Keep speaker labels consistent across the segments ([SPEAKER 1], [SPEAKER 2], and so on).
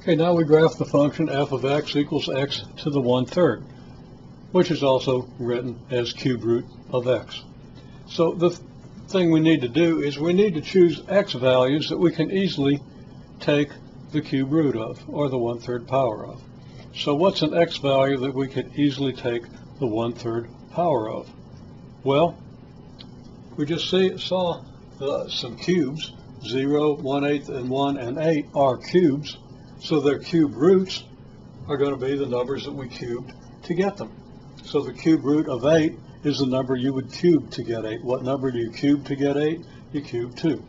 [SPEAKER 1] Okay, now we graph the function f of x equals x to the 1/3, which is also written as cube root of x. So the thing we need to do is we need to choose x values that we can easily take the cube root of, or the 1/3 power of. So what's an x value that we could easily take the 1/3 power of? Well, we just saw some cubes, 0, 1/8, and 1 and 8 are cubes. So their cube roots are going to be the numbers that we cubed to get them. So the cube root of 8 is the number you would cube to get 8. What number do you cube to get 8? You cube 2.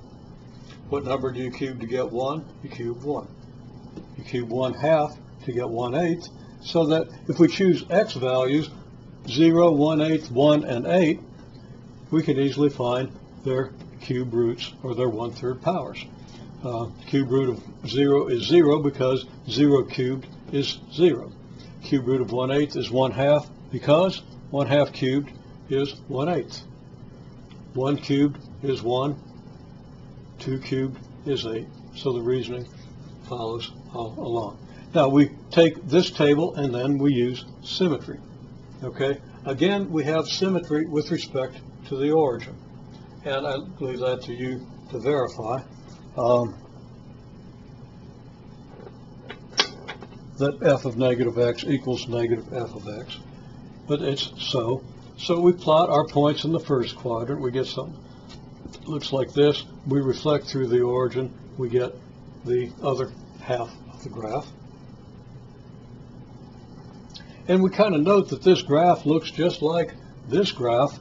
[SPEAKER 1] What number do you cube to get 1? You cube 1. You cube 1/2 to get 1/8. So that if we choose x values, 0, 1/8, 1, and 8, we can easily find their cube roots, or their 1/3 powers. Cube root of 0 is 0 because 0 cubed is 0. Cube root of 1/8 is 1/2 because 1/2 cubed is 1/8. 1 cubed is 1. 2 cubed is 8. So the reasoning follows all along. Now we take this table and then we use symmetry. Okay. Again, we have symmetry with respect to the origin. And I leave that to you to verify. That f of negative x equals negative f of x. But it's so. So we plot our points in the first quadrant. We get something that looks like this. We reflect through the origin. We get the other half of the graph. And we kind of note that this graph looks just like this graph,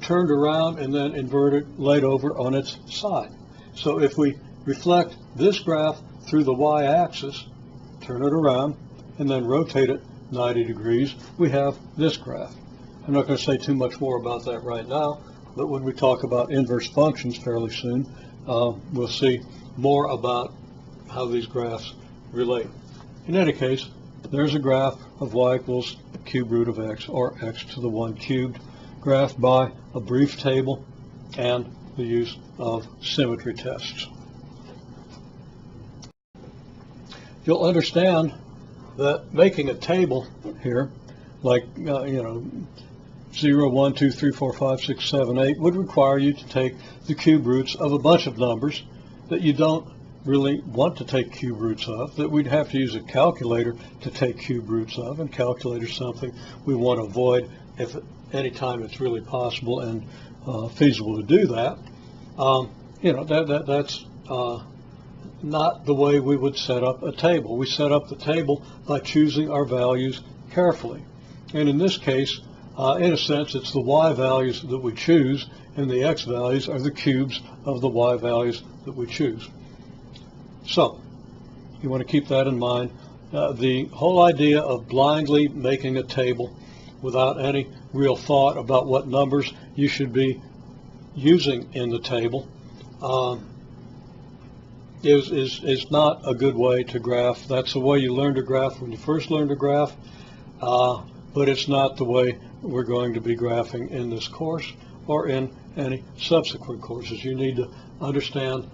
[SPEAKER 1] turned around and then inverted, laid over on its side. So if we reflect this graph through the y-axis, turn it around, and then rotate it 90 degrees, we have this graph. I'm not going to say too much more about that right now, but when we talk about inverse functions fairly soon, we'll see more about how these graphs relate. In any case, there's a graph of y equals cube root of x, or x to the 1 cubed, graphed by a brief table and the use of symmetry tests. You'll understand that making a table here, like 0, 1, 2, 3, 4, 5, 6, 7, 8, would require you to take the cube roots of a bunch of numbers that you don't really want to take cube roots of, that we'd have to use a calculator to take cube roots of, and calculator is something we want to avoid if any time it's really possible and feasible to do that. That's not the way we would set up a table. We set up the table by choosing our values carefully. And in this case, in a sense, it's the y values that we choose, and the x values are the cubes of the y values that we choose. So, you want to keep that in mind. The whole idea of blindly making a table without any real thought about what numbers you should be using in the table is not a good way to graph. That's the way you learn to graph when you first learn to graph, but it's not the way we're going to be graphing in this course or in any subsequent courses. You need to understand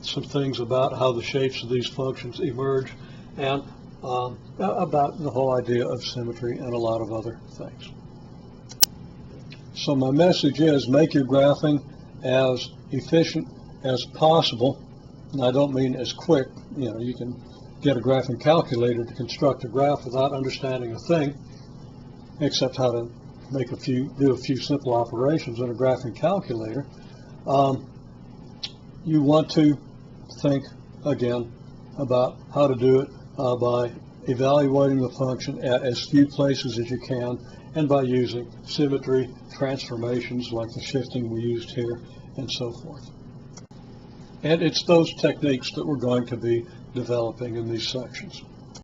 [SPEAKER 1] some things about how the shapes of these functions emerge, and about the whole idea of symmetry and a lot of other things. So my message is make your graphing as efficient as possible. And I don't mean as quick. You can get a graphing calculator to construct a graph without understanding a thing, except how to do a few simple operations in a graphing calculator. You want to think again about how to do it by evaluating the function at as few places as you can, and by using symmetry transformations like the shifting we used here, and so forth. And it's those techniques that we're going to be developing in these sections.